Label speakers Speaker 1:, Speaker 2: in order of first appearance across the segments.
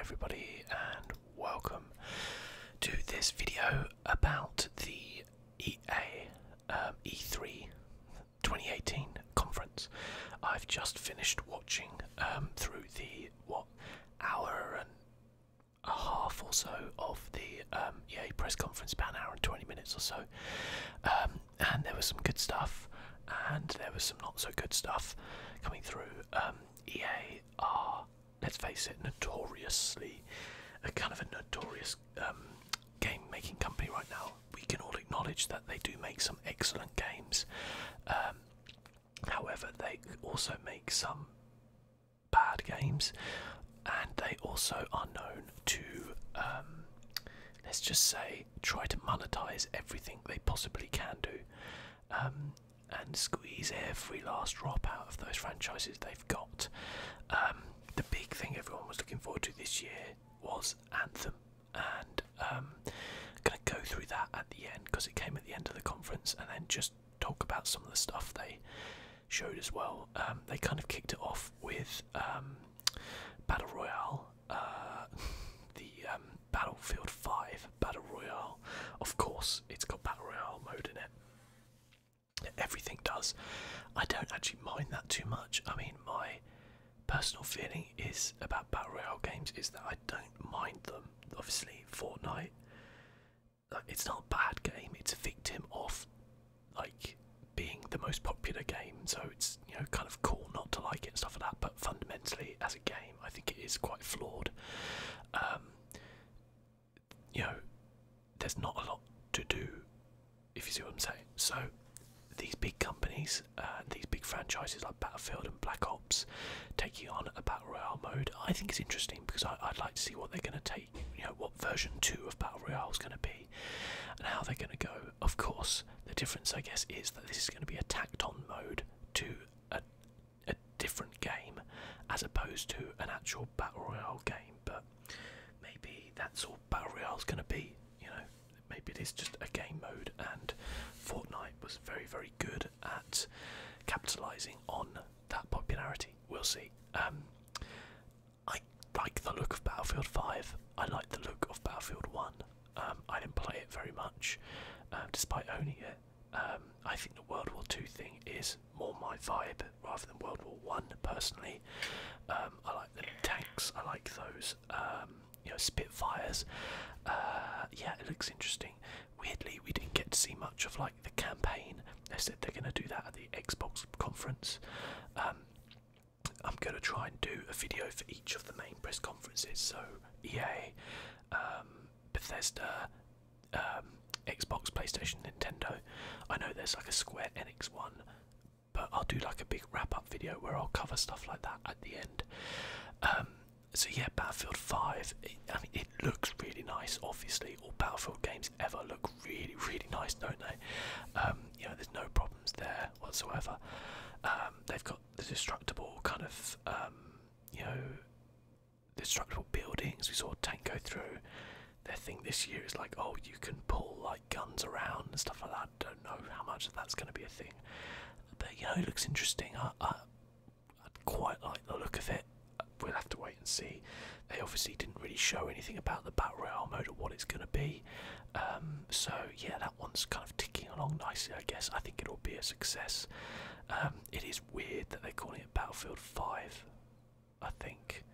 Speaker 1: everybody, and welcome to this video about the EA E3 2018 conference. I've just finished watching through the hour and a half or so of the EA press conference, about an hour and 20 minutes or so, and there was some good stuff and there was some not so good stuff coming through. EA are, let's face it, notoriously a kind of a notorious game making company right now. We can all acknowledge that they do make some excellent games, however they also make some bad games, and they also are known to let's just say try to monetize everything they possibly can do, and squeeze every last drop out of those franchises they've got. The big thing everyone was looking forward to this year was Anthem, and I'm going to go through that at the end because it came at the end of the conference, and then just talk about some of the stuff they showed as well. They kind of kicked it off with Battle Royale, the Battlefield 5 Battle Royale. Of course, it's got Battle Royale mode in it. Everything does. I don't actually mind that too much. I mean, my personal feeling is about Battle Royale games is that I don't mind them. Obviously, Fortnite, it's not a bad game. It's a victim of like being the most popular game, so it's, you know, kind of cool not to like it and stuff like that. But fundamentally, as a game, I think it is quite flawed. You know, there's not a lot to do, if you see what I'm saying. So these big companies, these big franchises like Battlefield and Black Ops taking on a Battle Royale mode, I think it's interesting because I'd like to see what they're going to take, you know, what version 2 of Battle Royale is going to be and how they're going to go. Of course, the difference, I guess, is that this is going to be a tacked-on mode to a different game as opposed to an actual Battle Royale game, but maybe that's all Battle Royale is going to be, you know. Maybe it is just a game mode, and Fortnite was very, very good at capitalising on that popularity. We'll see. I like the look of Battlefield 5. I like the look of Battlefield 1. I didn't play it very much, despite owning it. I think the World War II thing is more my vibe rather than World War 1, personally. I like the tanks. I like those, you know, Spitfires. Yeah, it looks interesting. Weirdly, we didn't get to see much of like the campaign. They said they're going to do that at the Xbox conference. I'm going to try and do a video for each of the main press conferences. So EA, Bethesda, Xbox, PlayStation, Nintendo. I know there's like a Square Enix one, but I'll do like a big wrap-up video where I'll cover stuff like that at the end. So yeah, Battlefield 5, I mean, it looks really nice. Obviously, all Battlefield games ever look really, really nice, don't they? You know, there's no problems there whatsoever. They've got the destructible kind of, you know, destructible buildings. We saw a tank go through. Their thing this year is like, oh, you can pull like guns around and stuff like that. Don't know how much of that's going to be a thing, but you know, it looks interesting. I'd quite like the look of it. We'll have to wait and see. They obviously didn't really show anything about the Battle Royale mode or what it's going to be. So yeah, that one's kind of ticking along nicely, I guess. I think it'll be a success. It is weird that they're calling it Battlefield 5, I think.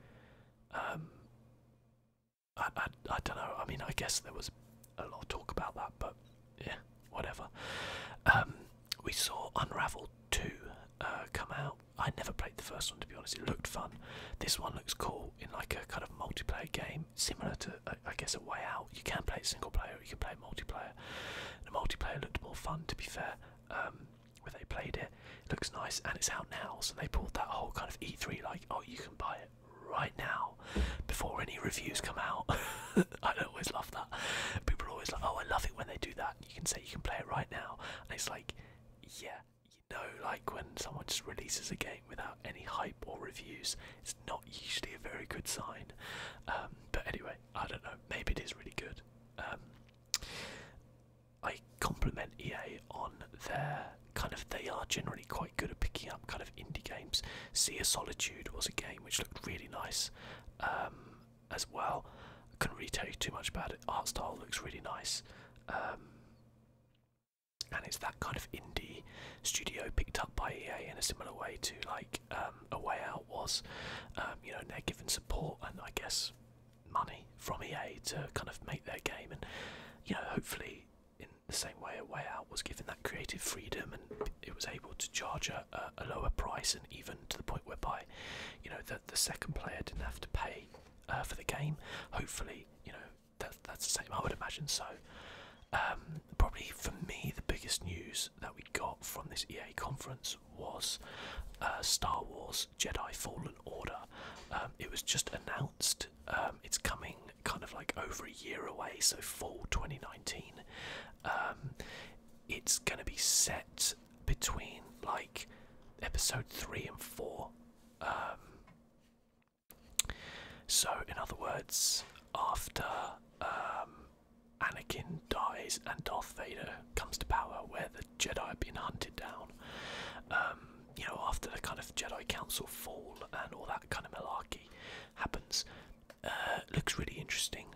Speaker 1: I don't know. I mean, I guess there was a lot of talk about that, but yeah, whatever. We saw Unravel 2 come out. I never played the first one, to be honest. It looked fun. This one looks cool in like a kind of multiplayer game, similar to, I guess, A Way Out. You can play it single player, or you can play it multiplayer. The multiplayer looked more fun, to be fair. When they played it, it looks nice, and it's out now. So they pulled that whole kind of E3, like, oh, you can buy it right now before any reviews come out. I always love that. People are always like, oh, I love it when they do that. You can say you can play it right now, and it's like, yeah. No, like when someone just releases a game without any hype or reviews, it's not usually a very good sign. But anyway, I don't know, maybe it is really good. I compliment EA on their kind of, they are generally quite good at picking up kind of indie games. Sea of Solitude was a game which looked really nice. as well. I couldn't really tell you too much about it. Art style looks really nice. And it's that kind of indie studio picked up by EA in a similar way to like A Way Out was. You know, and they're given support and I guess money from EA to kind of make their game, and you know, hopefully in the same way A Way Out was given that creative freedom and it was able to charge a lower price, and even to the point whereby, you know, the second player didn't have to pay for the game. Hopefully, you know, that's the same, I would imagine. So probably for me the biggest news that we got from this EA conference was Star Wars Jedi Fallen Order. It was just announced. It's coming kind of like over a year away, so fall 2019. It's going to be set between like episode 3 and 4. So in other words, after Anakin dies and Darth Vader comes to power, where the Jedi have been hunted down, you know, after the kind of Jedi Council fall and all that kind of malarkey happens. Looks really interesting.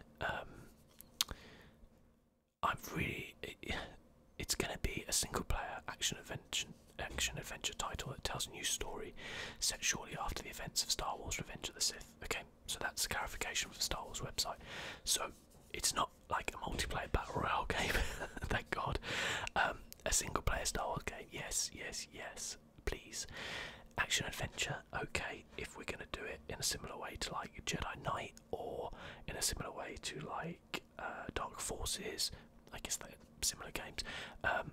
Speaker 1: It's going to be a single-player action adventure title that tells a new story set shortly after the events of Star Wars: Revenge of the Sith. Okay, so that's clarification from the Star Wars website. So it's not like a multiplayer battle royale game, thank God. A single-player Star Wars game. Yes, yes, yes. Please. Action adventure, okay, if we're going to do it in a similar way to like Jedi Knight, or in a similar way to like Dark Forces, I guess they're similar games.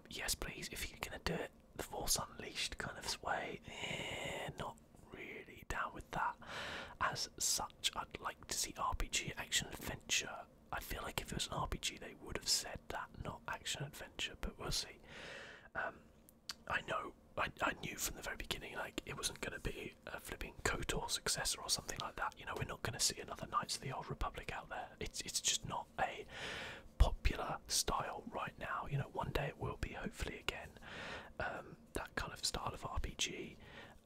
Speaker 1: Yes, please, if you're going to do it the Force Unleashed kind of way, not really down with that as such. I'd like to see RPG action adventure. I feel like if it was an RPG they would have said that, not action adventure, but we'll see. I knew from the very beginning, like, it wasn't going to be a flipping KOTOR successor or something like that. You know, we're not going to see another Knights of the Old Republic out there. It's just not a popular style right now. You know, one day it will be, hopefully, again. That kind of style of RPG,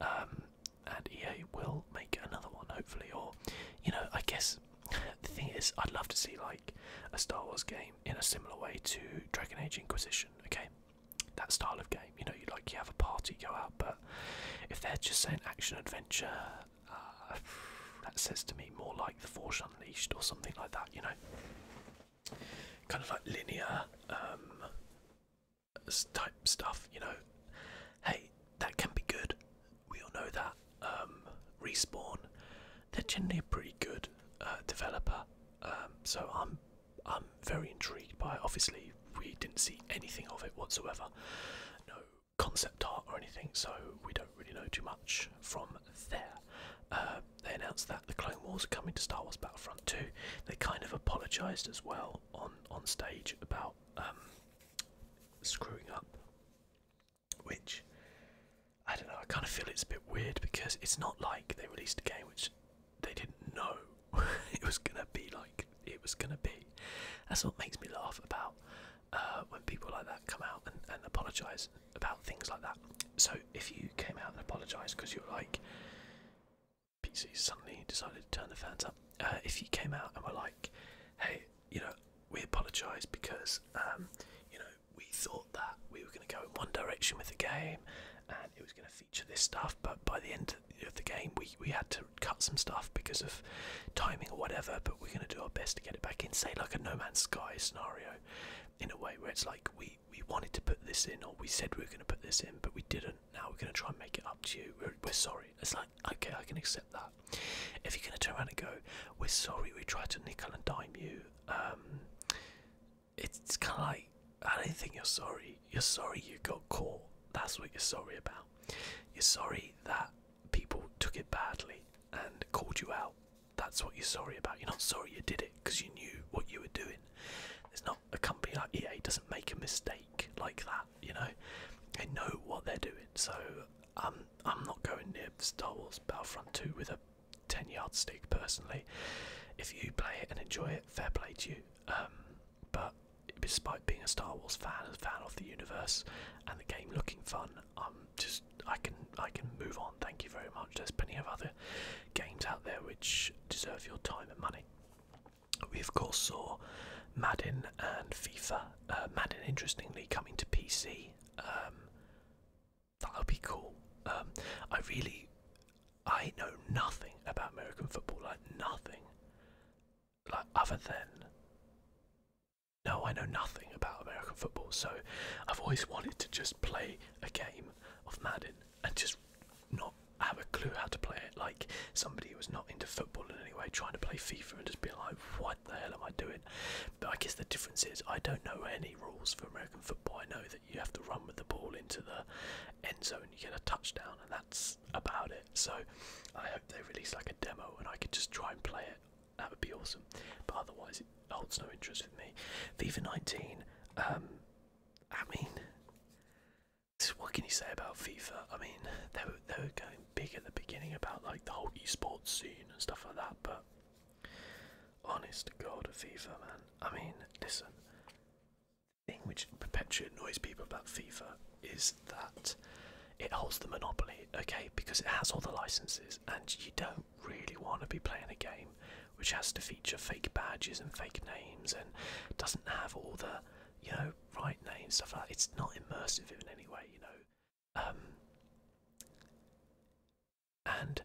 Speaker 1: and EA will make another one, hopefully. Or, you know, I guess the thing is, I'd love to see like a Star Wars game in a similar way to Dragon Age Inquisition. Okay, that style of game. You know, you have a party, go out, but if they're just saying action adventure, that says to me more like The Force Unleashed or something like that. You know, kind of like linear type stuff. You know, hey, that can be good. We all know that. Respawn, they're generally a pretty good developer, so I'm very intrigued by it. Obviously we didn't see anything of it whatsoever, no concept art or anything, so we don't really know too much from there. They announced that the Clone Wars are coming to Star Wars Battlefront 2. They kind of apologised as well on stage about screwing up, which I don't know, I kind of feel it's a bit weird, because it's not like they released a game which they didn't know it was gonna be like it was gonna be. That's what makes me laugh about when people like that come out and apologise about things like that. So if you came out and apologised because you were like, PC suddenly decided to turn the fans up, if you came out and were like, hey, you know, we apologise because you know, we thought that we were going to go in one direction with the game and it was going to feature this stuff, but by the end of the game we had to cut some stuff because of timing or whatever, but we're going to do our best to get it back in, say like a No Man's Sky scenario, in a way where it's like we wanted to put this in, or we said we were going to put this in but we didn't, now we're going to try and make it up to you, we're sorry. It's like, okay, I can accept that. If you're going to turn around and go, we're sorry we tried to nickel and dime you, it's kind of like, I don't think you're sorry you got caught. That's what you're sorry about. You're sorry that people took it badly and called you out. That's what you're sorry about. You're not sorry you did it because you knew what you were doing. There's not a company like EA doesn't make a mistake like that, you know. They know what they're doing. So I'm not going near Star Wars Battlefront 2 with a 10-yard stick personally. If you play it and enjoy it, fair play to you. But despite being a Star Wars fan, a fan of the universe and the game looking fun, I can move on. Thank you very much. There's plenty of other games out there which deserve your time and money. of course saw Madden and FIFA. Madden, interestingly, coming to PC. That would be cool. I know nothing about American football, like nothing. Like other than, no, I know nothing about American football. So I've always wanted to just play a game of Madden and just not have a clue how to play it. Like somebody who was not into football in any way trying to play FIFA and just be like, what the hell am I doing? But I guess the difference is I don't know any rules for American football. I know that you have to run with the ball into the end zone, you get a touchdown, and that's about it. So I hope they release like a demo and I could just try and play it. That would be awesome. But otherwise it holds no interest with me. FIFA 19, I mean, what can you say about FIFA? I mean, they were going big at the beginning about like the whole esports scene and stuff like that, but honest to God, FIFA, man. I mean, listen, the thing which perpetually annoys people about FIFA is that it holds the monopoly, okay, because it has all the licenses, and you don't really want to be playing a game which has to feature fake badges and fake names and doesn't have all the, you know, right names, stuff like that. It's not immersive in any way, you know. And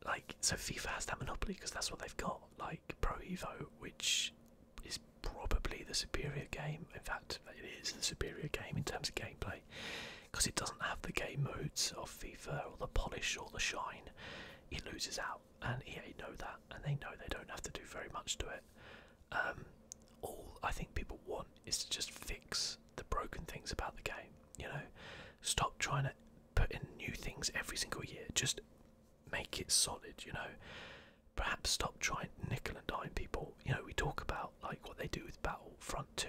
Speaker 1: like, so FIFA has that monopoly because that's what they've got. Like Pro Evo, which is probably the superior game. In fact, it is the superior game in terms of gameplay because it doesn't have the game modes of FIFA or the polish or the shine. It loses out, and EA know that, and they know they don't have to do very much to it. All I think people want is to just fix the broken things about the game. You know, stop trying to put in new things every single year. Just make it solid. You know, perhaps stop trying to nickel and dime people. You know, we talk about like what they do with Battlefront 2.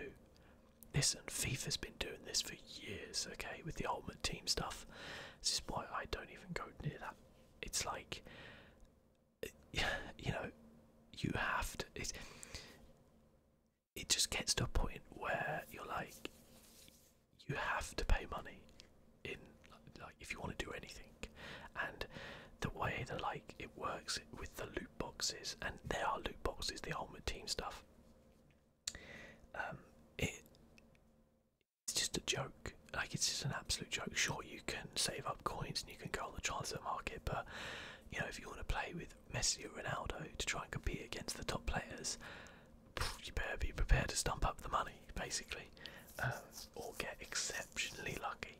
Speaker 1: Listen, FIFA's been doing this for years. Okay, with the Ultimate Team stuff. This is why I don't even go near that. It's like, you know, you have to. It just gets to a point where you're like, you have to pay money in, like, if you want to do anything. And the way that like it works with the loot boxes, and there are loot boxes, the Ultimate Team stuff. It's just a joke. Like, it's just an absolute joke. Sure, you can save up coins and you can go on the transfer market, but you know, if you want to play with Messi or Ronaldo to try and compete against the top players, you better be prepared to stump up the money, basically, or get exceptionally lucky.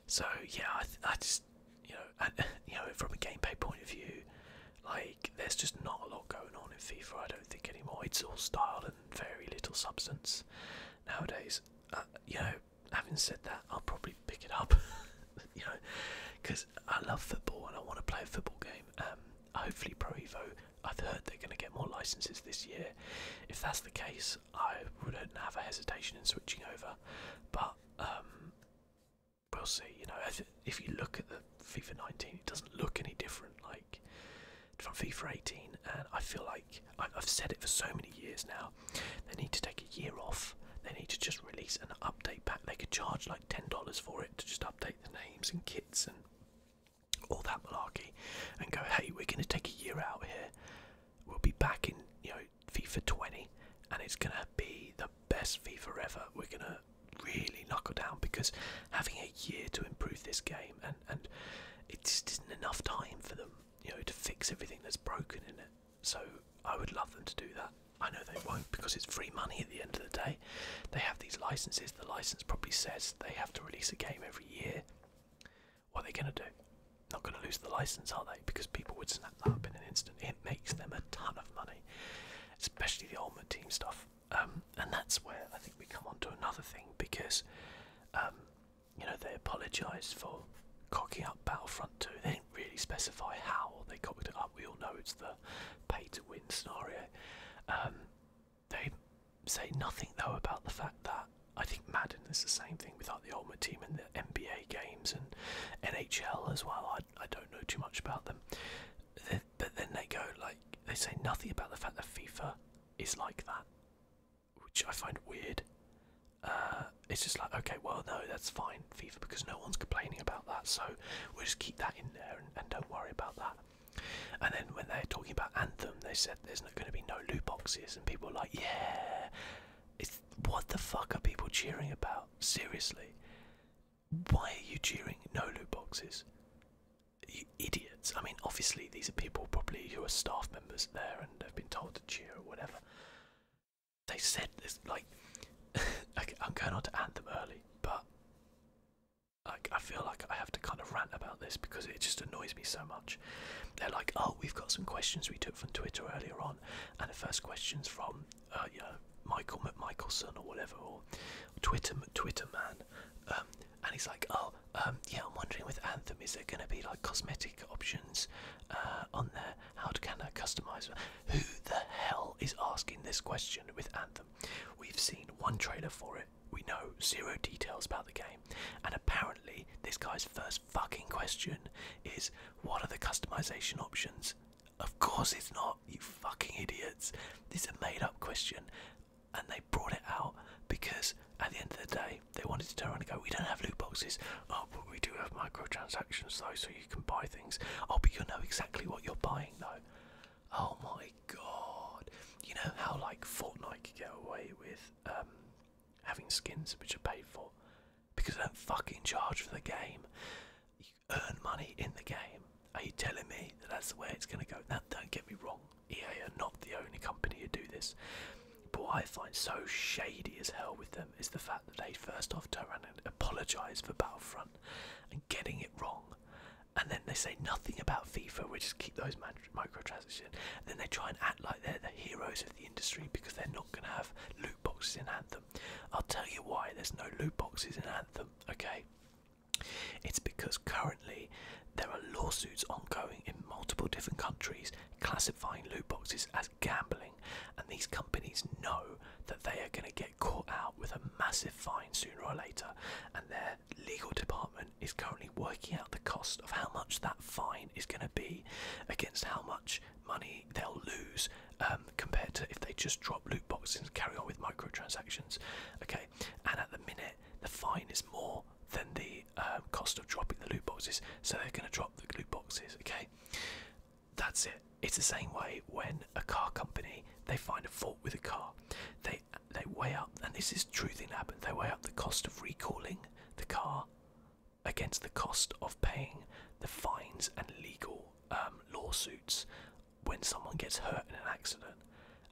Speaker 1: So yeah, I just, you know, and, you know, from a gameplay point of view, like, there's just not a lot going on in FIFA. I don't think anymore. It's all style and very little substance nowadays. You know, having said that, I'll probably pick it up, you know, because I love football and I want to play a football game. Hopefully Pro Evo, I've heard they're going to get more licenses this year. If that's the case, I wouldn't have a hesitation in switching over, but we'll see. You know, if you look at the FIFA 19, it doesn't look any different like from FIFA 18, and I feel like I've said it for so many years now. They need to take a year off. They need to just release an update pack. They could charge like $10 for it to just update the names and kits and all that malarkey, and go, hey, we're going to take a year out here. We'll be back in, you know, FIFA 20, and it's going to be the best FIFA ever. We're going to really knuckle down, because having a year to improve this game, and it just isn't enough time for them, you know, to fix everything that's broken in it. So I would love them to do that. I know they won't, because it's free money at the end of the day. They have these licenses. The license probably says they have to release a game every year. What are they going to do? Not going to lose the license, are they? Because people would snap that up in an instant. It makes them a ton of money, especially the Ultimate Team stuff. And that's where I think we come on to another thing, because you know, they apologised for cocking up Battlefront 2. They didn't really specify how they cocked it up. We all know it's the pay-to-win scenario. They say nothing though about the fact that I think Madden is the same thing without the Ultimate Team, and the NBA games and NHL as well. I don't know too much about them. But then they go, like, they say nothing about the fact that FIFA is like that, which I find weird. It's just like, okay, well, no, that's fine, FIFA, because no one's complaining about that, so we'll just keep that in there and don't worry about that. And then when they're talking about Anthem, they said there's not going to be no loot boxes, and people were like, yeah. What the fuck are people cheering about? Seriously. Why are you cheering no loot boxes? You idiots. I mean, obviously these are people probably who are staff members there and have been told to cheer or whatever. They said this, like, okay, I'm going on to Anthem early, but I feel like I have to kind of rant about this because it just annoys me so much. They're like, oh, we've got some questions we took from Twitter earlier on, and the first question's from, you know, Michael McMichelson or whatever, or Twitter man, and he's like, oh, yeah, I'm wondering with Anthem, is there going to be like cosmetic options on there? How can I customize? Who the hell is asking this question with Anthem? We've seen one trailer for it. We know 0 details about the game, and apparently this guy's first fucking question is, what are the customization options? Of course it's not, you fucking idiots. This is a made up question, and they brought it out because at the end of the day they wanted to turn around and go, we don't have loot boxes. Oh, but we do have microtransactions though, so you can buy things. Oh, but you'll know exactly what you're buying though. Oh my god. You know how like Fortnite could get away with having skins which are paid for because they don't fucking charge for the game. You earn money in the game. Are you telling me that that's the way it's going to go? Now, don't get me wrong, EA are not the only company who do this. But what I find so shady as hell with them is the fact that they first off turn around and apologise for Battlefront and getting it wrong. And then they say nothing about FIFA, we just keep those microtransactions. And then they try and act like they're the heroes of the industry because they're not going to have loot boxes in Anthem. I'll tell you why there's no loot boxes in Anthem, okay? It's because currently there are lawsuits ongoing in multiple different countries classifying loot boxes as gambling, and these companies know that they are going to get caught out with a massive fine sooner or later, and their legal department is currently working out the cost of how much that fine is going to be against how much money they'll lose compared to if they just drop loot boxes and carry on with microtransactions. Okay, and at the minute the fine is more than the cost of dropping the loot boxes, so they're going to drop the loot boxes. Okay, that's it. It's the same way when a car company, they find a fault with a car, they weigh up, and this is a true thing that happens, they weigh up the cost of recalling the car against the cost of paying the fines and legal lawsuits when someone gets hurt in an accident.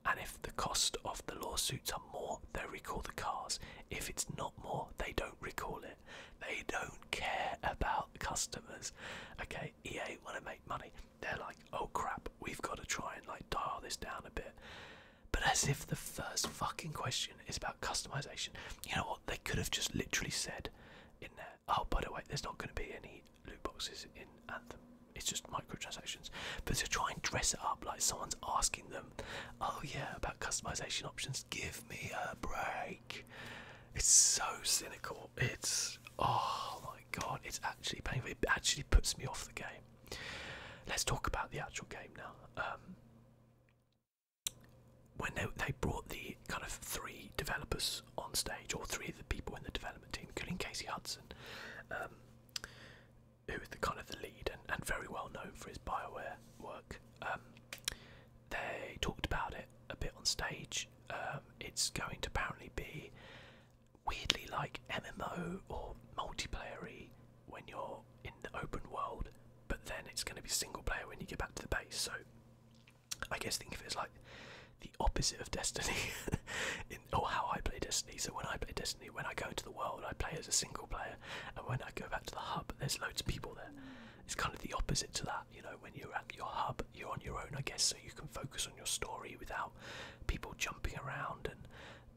Speaker 1: And if the cost of the lawsuits are more, they recall the cars. If it's not more, they don't recall it. They don't care about customers. Okay, EA want to make money. They're like, oh crap, we've got to try and like dial this down a bit. But as if the first fucking question is about customization. You know what? They could have just literally said in there, oh, by the way, there's not going to be any loot boxes in Anthem. It's just microtransactions. But to try and dress it up like someone's asking them, oh yeah, about customization options, give me a break. It's so cynical. It's, oh my god, it's actually painful. It actually puts me off the game. Let's talk about the actual game now. When they brought the kind of 3 developers on stage, or 3 of the people in the development team, including Casey Hudson, who is the kind of the lead and very well known for his BioWare work. They talked about it a bit on stage. It's going to apparently be weirdly like MMO or multiplayer-y when you're in the open world, but then it's going to be single player when you get back to the base. So I guess think of it as like the opposite of Destiny, or how I play Destiny. So when I play Destiny, when I go into the world, I play as a single player, and when I go back to the hub, there's loads of people there. It's kind of the opposite to that, you know. When you're at your hub, you're on your own, I guess, so you can focus on your story without people jumping around and,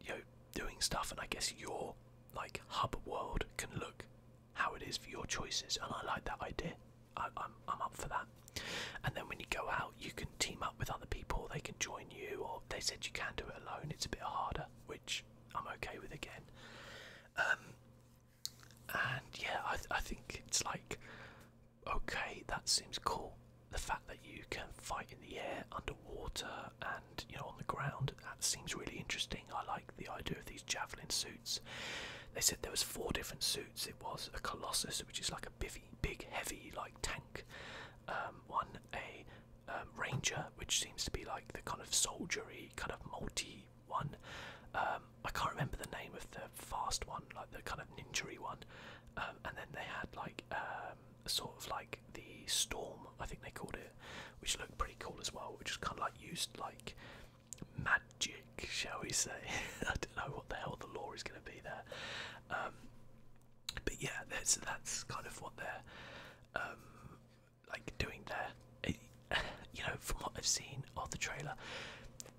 Speaker 1: you know, doing stuff. And I guess your like hub world can look how it is for your choices, and I like that idea. I'm up for that. And then when you go out, you can team up with other people. They can join you, or they said you can do it alone. It's a bit harder, which I'm okay with again. And yeah, I think it's like, okay, that seems cool. The fact that you can fight in the air, underwater, and you know, on the ground, that seems really interesting. I like the idea of these javelin suits. They said there was 4 different suits. It was a Colossus, which is like a big, heavy, like tank. One, a which seems to be like the kind of soldiery, kind of multi one. I can't remember the name of the fast one, like the kind of ninja-y one. And then they had like sort of like the storm, I think they called it, which looked pretty cool as well, which was kind of like used like magic, shall we say. I don't know what the hell the lore is going to be there. But yeah, that's kind of what they're like doing there. You know, from what I've seen of the trailer,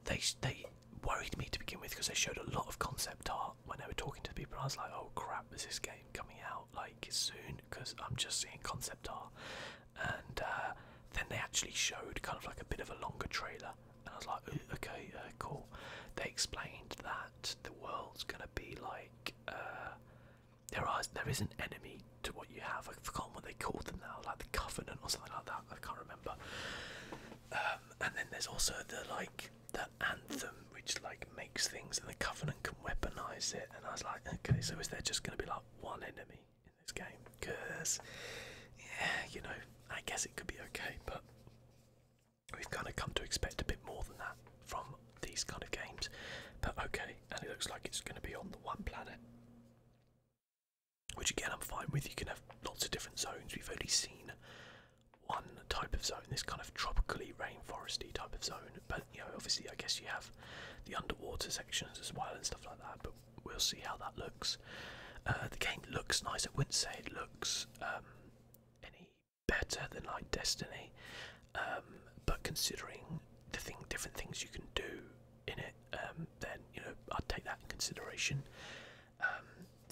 Speaker 1: they worried me to begin with because they showed a lot of concept art when they were talking to people. I was like, oh crap, is this game coming out like soon? Because I'm just seeing concept art. And then they actually showed kind of like a bit of a longer trailer, and I was like, okay, cool. They explained that the world's gonna be like there is an enemy to what you have. I've forgotten what they called them now, like the Covenant or something like that. I can't remember. And then there's also the Anthem, which like makes things, and the Covenant can weaponize it. And I was like, okay, so is there just going to be like one enemy in this game? Because yeah, you know, I guess it could be okay, but we've kind of come to expect a bit more than that from these kind of games. But okay, and it looks like it's going to be on the one planet, which again I'm fine with. You can have lots of different zones. We've only seen one type of zone, this kind of tropically rainforesty type of zone, but you know, obviously I guess you have the underwater sections as well and stuff like that, but we'll see how that looks. The game looks nice. I wouldn't say it looks any better than like Destiny, but considering the different things you can do in it, then you know, I'd take that in consideration.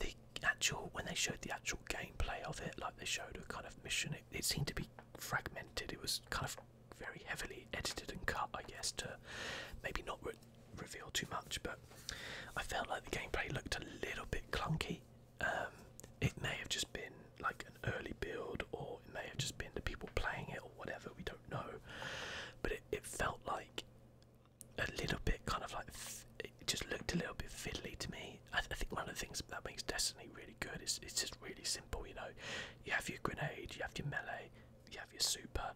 Speaker 1: The actual, when they showed the actual gameplay of it, like they showed a kind of mission, it seemed to be fragmented. It was kind of very heavily edited and cut, I guess, to maybe not reveal too much, but I felt like the gameplay looked a little bit clunky. It may have just been like an early build, or it may have just been the people playing it or whatever, we don't know, but it felt like a little bit kind of like, it just looked a little bit fiddly to me. I think one of the things that makes Destiny really good is it's just really simple, you know. You have your grenade, you have your melee, you have your super,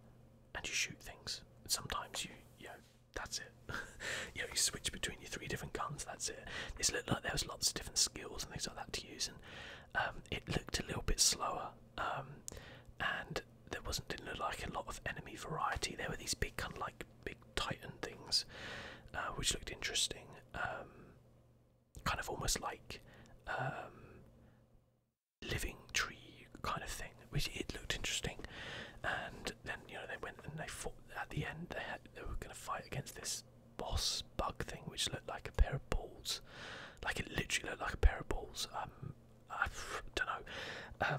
Speaker 1: and you shoot things. Sometimes you know, that's it. You know, you switch between your 3 different guns, that's it. This looked like there was lots of different skills and things like that to use, and it looked a little bit slower, and didn't look like a lot of enemy variety. There were these big kind of like big titan things, which looked interesting, kind of almost like living tree kind of thing, which it looked interesting. And then, you know, they went and they fought at the end. They were going to fight against this boss bug thing, which looked like a pair of balls. Like, it literally looked like a pair of balls. I don't know,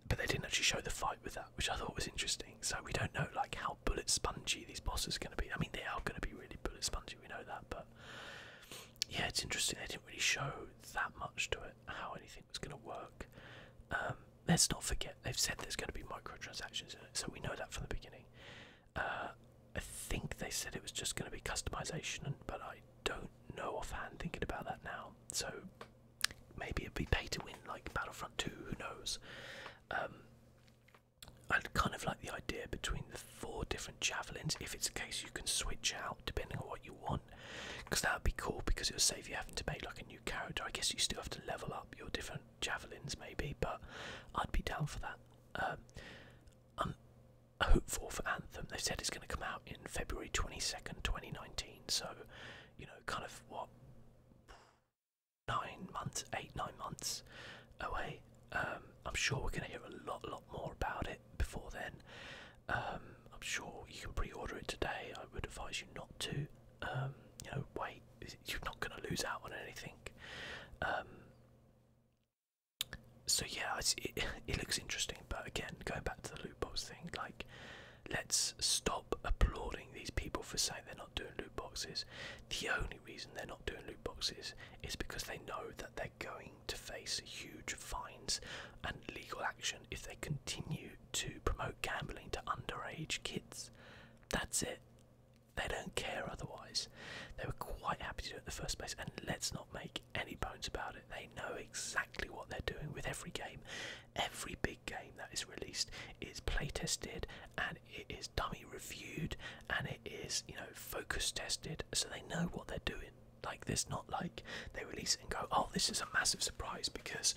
Speaker 1: but they didn't actually show the fight with that, which I thought was interesting. So we don't know like how bullet spongy these bosses are going to be. I mean, they are going to be really bullet spongy, we know that, but yeah, it's interesting. They didn't really show that much to it, how anything was going to work. Let's not forget, they've said there's going to be microtransactions in it, so we know that from the beginning. I think they said it was just going to be customization, but I don't know offhand thinking about that now. So maybe it'd be pay to win like Battlefront 2, who knows. I'd kind of like the idea between the 4 different javelins, if it's a case you can switch out depending on what you want, because that would be cool, because it would save you having to make like a new character. I guess you still have to level up your different javelins maybe, but I'd be down for that. I'm hopeful for Anthem. They said it's going to come out in February 22nd, 2019, so you know, kind of what, 9 months, 8-9 months away. I'm sure we're going to hear a lot more about it before then. I'm sure you can pre-order it today. I would advise you not to. You know, wait. You're not going to lose out on anything. So yeah, it looks interesting. But again, going back to the loot box thing, like, let's stop applauding these people for saying they're not doing loot boxes. The only reason they're not doing loot boxes is because they know that they're going to face huge fines and legal action if they continue to promote gambling to underage kids. That's it. They don't care otherwise. They were quite happy to do it in the first place, and let's not make any bones about it. They know exactly what they're doing with every game. Every big game that is released is play tested, and it is dummy reviewed, and it is is, you know, focus tested, so they know what they're doing. Like, there's not like they release it and go, oh, this is a massive surprise because,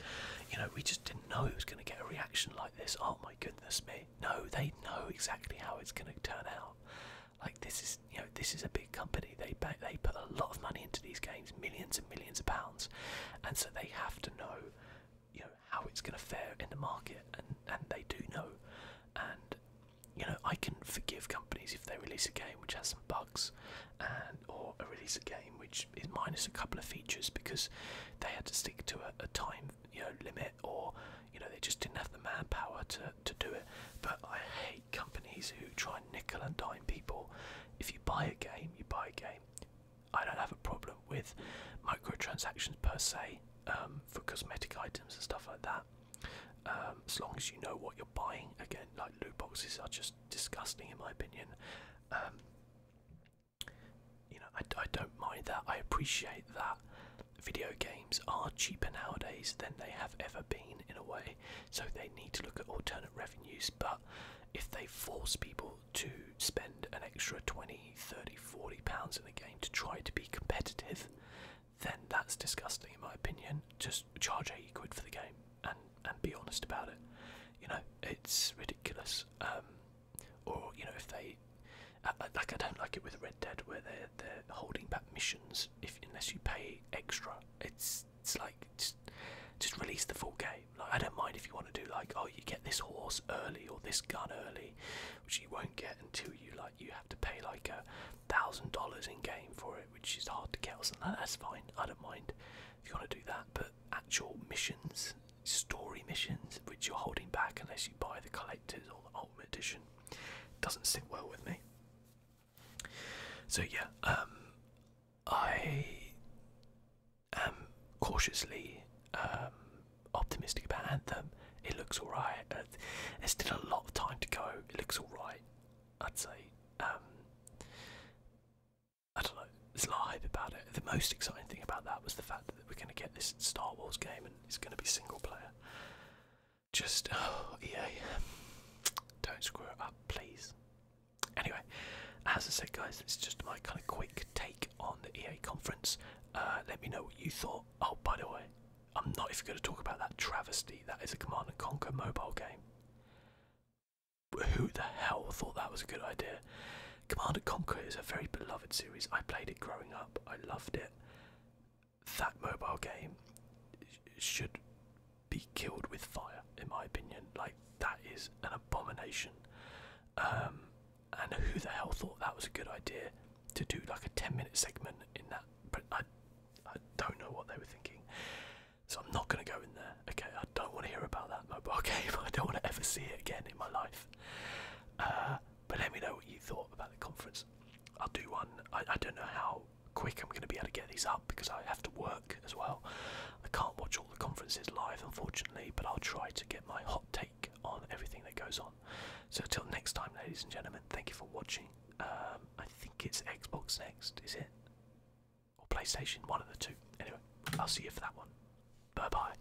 Speaker 1: you know, we just didn't know it was going to get a reaction like this. Oh my goodness me. No, they know exactly how it's going to turn out. Like, this is, you know, this is a big company. They put a lot of money into these games, millions and millions of pounds, and so they have to know, you know, how it's going to fare in the market, and they do know. And, you know, I can forgive companies if they release a game which has some bugs, or release a game which is minus a couple of features because they had to stick to a time, you know, limit, or, you know, they just didn't have the manpower to do it. But I hate companies who try and nickel and dime people. If you buy a game, you buy a game. I don't have a problem with microtransactions per se, for cosmetic items and stuff like that. As long as you know what you're buying. Again, like, loot boxes are just disgusting in my opinion. You know, I don't mind that. I appreciate that video games are cheaper nowadays than they have ever been in a way, so they need to look at alternate revenues. But if they force people to spend an extra 20, 30, 40 pounds in a game to try to be competitive, then that's disgusting in my opinion. Just charge 80 quid for the game and be honest about it. You know, it's ridiculous. Or, you know, if they like, I don't like it with Red Dead where they're holding back missions unless you pay extra. It's like, just release the full game. Like, I don't mind if you want to do like, oh, you get this horse early or this gun early, which you won't get until you have to pay like $1,000 in game for it, which is hard to get or something. That's fine. I don't mind if you want to do that. But actual missions, story missions, which you're holding back unless you buy the collectors or the ultimate edition, doesn't sit well with me. So yeah, I am cautiously optimistic about Anthem. It looks alright. There's still a lot of time to go. It looks alright, I'd say. I don't know. There's a lot of hype about it. The most exciting thing about that was the fact that we're going to get this Star Wars game and it's going to be single player. Just, oh, EA, don't screw it up, please. Anyway, as I said, guys, it's just my kind of quick take on the EA conference. Let me know what you thought. Oh, by the way, I'm not even going to talk about that travesty that is a Command & Conquer mobile game. Who the hell thought that was a good idea? Command & Conquer is a very beloved series. I played it growing up. I loved it. That mobile game should be killed with fire, in my opinion. Like, that is an abomination. And who the hell thought that was a good idea to do like a 10-minute segment in that? But I don't know what they were thinking. So I'm not going to go in there. Okay, I don't want to hear about that mobile game. I don't want to ever see it again in my life. But let me know what you thought about the conference. I'll do one. I don't know how quick I'm going to be able to get these up because I have to work as well. I can't watch all the conferences live, unfortunately, but I'll try to get my hot take on everything that goes on. So until next time, ladies and gentlemen, thank you for watching. I think it's Xbox next, is it? Or PlayStation, one of the two. Anyway, I'll see you for that one. Bye bye.